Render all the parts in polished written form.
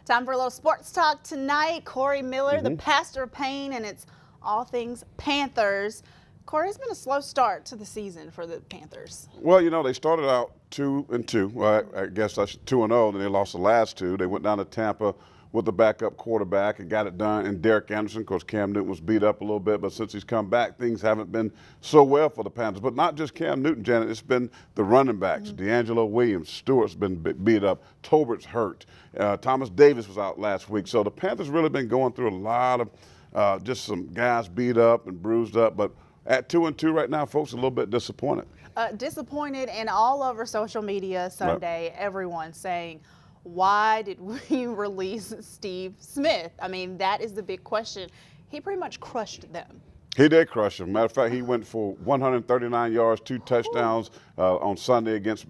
Time for a little sports talk tonight. Corey Miller, the pastor of pain, and it's all things Panthers. Corey, it's been a slow start to the season for the Panthers. Well, you know, they started out 2-2. Well, I guess that's 2-0, and they lost the last two. They went down to Tampa with the backup quarterback and got it done. And Derek Anderson, of course, Cam Newton was beat up a little bit, but since he's come back, things haven't been so well for the Panthers. But not just Cam Newton, Janet. It's been the running backs. D'Angelo Williams, Stewart's been beat up. Tobert's hurt. Thomas Davis was out last week. So the Panthers really been going through a lot of just some guys beat up and bruised up. But at 2-2 right now, folks, a little bit disappointed. Disappointed, and all over social media Sunday, everyone saying, why did we release Steve Smith? I mean, that is the big question. He pretty much crushed them. He did crush them. Matter of fact, he went for 139 yards, 2 touchdowns on Sunday against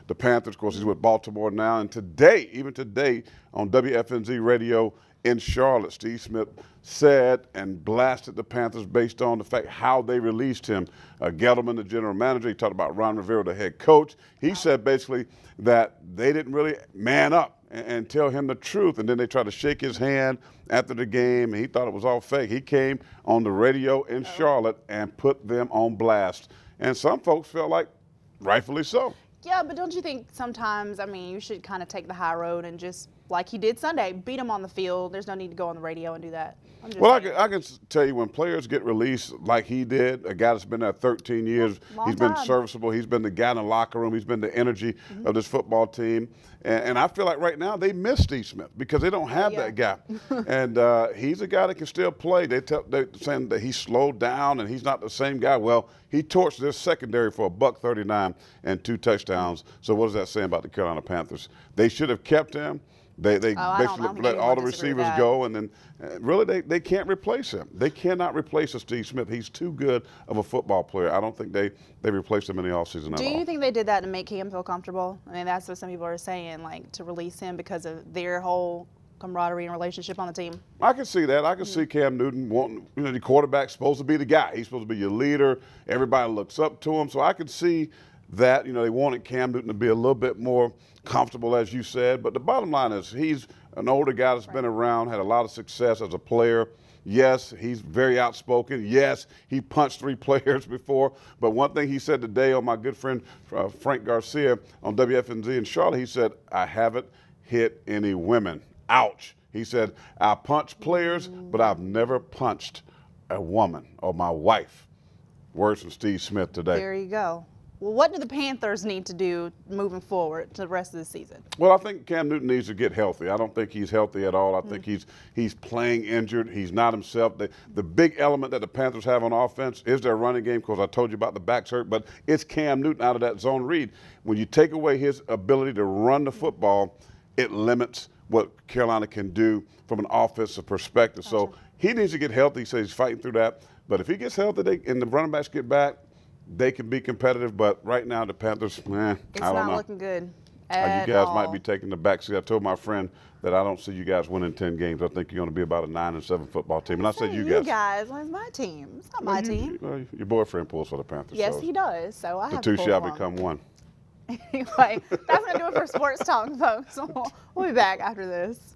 the Panthers. Of course, he's with Baltimore now. And today, even today, on WFNZ radio in Charlotte, Steve Smith said and blasted the Panthers based on the fact how they released him. Gettleman, the general manager, he talked about Ron Rivera, the head coach. He said basically that they didn't really man up and tell him the truth, and then they tried to shake his hand after the game, and he thought it was all fake. He came on the radio in Charlotte and put them on blast, and some folks felt like rightfully so. Yeah, but don't you think sometimes, I mean, you should kind of take the high road and just, like he did Sunday, beat him on the field. There's no need to go on the radio and do that. Well, I can tell you, when players get released like he did, a guy that's been there 13 years, he's been serviceable. He's been the guy in the locker room. He's been the energy of this football team. And I feel like right now they miss Steve Smith because they don't have that guy. And he's a guy that can still play. They're saying that he slowed down and he's not the same guy. Well, he torched their secondary for $139 and 2 touchdowns. So what does that say about the Carolina Panthers? They should have kept him. They basically let all the receivers go, and then really they can't replace him. They cannot replace a Steve Smith. He's too good of a football player. I don't think they replaced him in the offseason at all. Do you think they did that to make him feel comfortable? I mean, that's what some people are saying, like to release him because of their whole camaraderie and relationship on the team. I can see that. I can see Cam Newton wanting, you know, the quarterback's supposed to be the guy. He's supposed to be your leader. Everybody looks up to him. So I could see that, you know, they wanted Cam Newton to be a little bit more comfortable, as you said. But the bottom line is he's an older guy that's been around, had a lot of success as a player. Yes, he's very outspoken. Yes, he punched 3 players before. But one thing he said today on my good friend Frank Garcia on WFNZ in Charlotte, he said, I haven't hit any women. Ouch. He said, I punch players, but I've never punched a woman or my wife. Words from Steve Smith today. There you go. Well, what do the Panthers need to do moving forward to the rest of the season? Well, I think Cam Newton needs to get healthy. I don't think he's healthy at all. I think he's playing injured. He's not himself. The big element that the Panthers have on offense is their running game, because I told you about the backs hurt, but it's Cam Newton out of that zone read. When you take away his ability to run the football, it limits what Carolina can do from an offensive perspective. Gotcha. So he needs to get healthy. He says he's fighting through that. But if he gets healthy and the running backs get back, they can be competitive, but right now the Panthers, I don't know. It's not looking good You guys might be taking the backseat. I told my friend that I don't see you guys winning 10 games. I think you're going to be about a 9-7 football team. And I said you guys. You guys, well, it's my team. It's not my team. Your boyfriend pulls for the Panthers. Yes, so he does. So I have the to two shall become one. Anyway, that's going to do it for Sports Talk, folks. We'll be back after this.